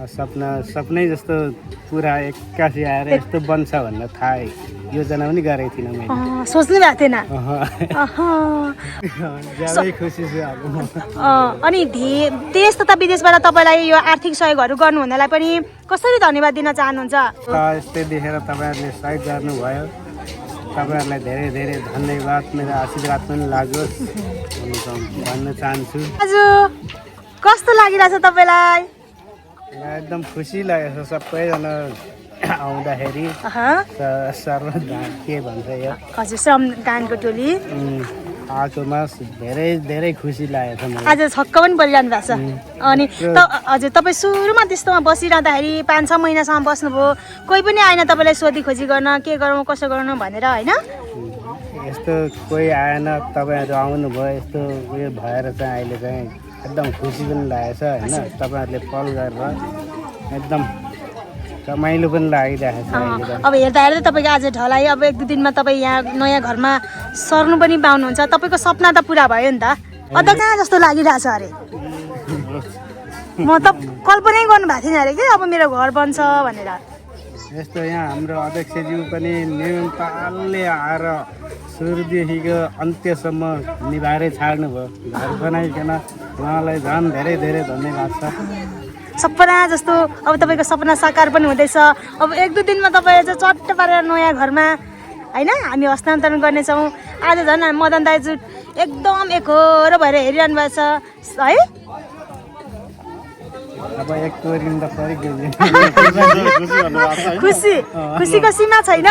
सपनै जस्तो पुरा 81 आएर यस्तो बन्छ भनेर थाहा योजना पनि गरेको थिइनँ मैले सोच्नु भएको थिएन ज्यादै खुसी छु अब म अनि देश तथा विदेशबाट तपाईँलाई यो आर्थिक सहयोगहरू गर्नु हुनलाई पनि कसरी धन्यवाद दिन चाहनुहुन्छ यस्तै देखेर तपाईँहरूले सहयोग गर्नुभयो तपाईँहरूलाई धेरै धेरै धन्यवाद मेरो आशीर्वाद पनि लागोस् भन्न चाहन्छु आज कस्तो लागिरहेछ तपाईँलाई एकदम खुसी लागेको छ सबैजना आउँदाखेरि सर्वदान के भन्छ यो हजुर श्रमदानको टोली आएकोमा धेरै धेरै खुसी लागेको छ मलाई आज छक्क पनि परिरहनु भएको छ अनि हजुर तपाईँ सुरुमा त्यस्तोमा बसिरहँदाखेरि 5-6 महिनासम्म बस्नुभयो कोही पनि आएन तपाईँलाई सोधी खोजी गर्न के गरौँ कसो गरौँ भनेर होइन यस्तो कोही आएन तपाईँहरू आउनुभयो यस्तो उयो भएर चाहिँ अहिले चाहिँ एकदम खुसी पनि लागेको छ होइन तपाईँहरूले कल गरेर एकदम रमाइलो पनि लागिरहेको छ अब हेर्दा हेर्दै तपाईँको आज ढलाइ अब 1-2 दिनमा तपाईँ यहाँ नयाँ घरमा सर्नु पनि पाउनुहुन्छ तपाईँको सपना त पुरा भयो नि त अध्यक्ष जस्तो लागिरहेछ अरे म त कल्पनै गर्नु भएको थिएन अरे कि अब मेरो घर बन्छ भनेर यस्तो यहाँ हाम्रो अध्यक्षज्यू पनि निरन्तरले आएर सुरुदेखिको अन्त्यसम्म निभाएरै छाड्नुभयो घर बनाइकन उहाँलाई झन् धेरै धेरै धन्यवाद छ सपना जस्तो अब तपाईँको सपना साकार पनि हुँदैछ अब 1-2 दिनमा तपाईँ चाहिँ चट्ट पारेर नयाँ घरमा होइन हामी हस्तान्तरण गर्नेछौँ आज झन् मदन दाइजू एकदम एकहोरो भएर हेरिरहनु भएको छ है अब एक कोरिन त खुसीको सीमा छैन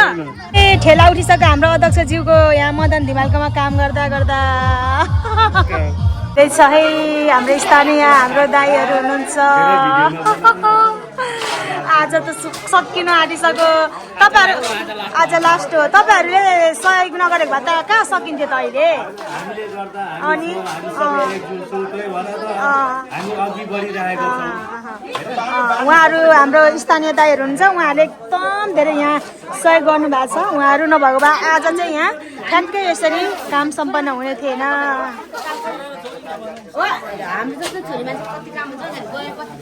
ए ठेला उठिसक्यो हाम्रो अध्यक्षज्यूको यहाँ मदन धिमालकोमा काम गर्दा गर्दा त्यही छ है हाम्रो स्थानीय हाम्रो दाइहरू हुनुहुन्छ आज त सकिन आँटिसक्यो तपाईँहरू आज लास्ट हो तपाईँहरूले सहयोग नगरेको भए त कहाँ सकिन्थ्यो त अहिले अनि उहाँहरू हाम्रो स्थानीय दाइहरू हुनुहुन्छ उहाँहरूले एकदम धेरै यहाँ सहयोग गर्नुभएको छ उहाँहरू नभएको भए आज चाहिँ यहाँ ठ्याक्कै यसरी काम सम्पन्न हुने थिएन हाम्रो जस्तो छोरी मान्छे कति काम हुन्छ गएर कति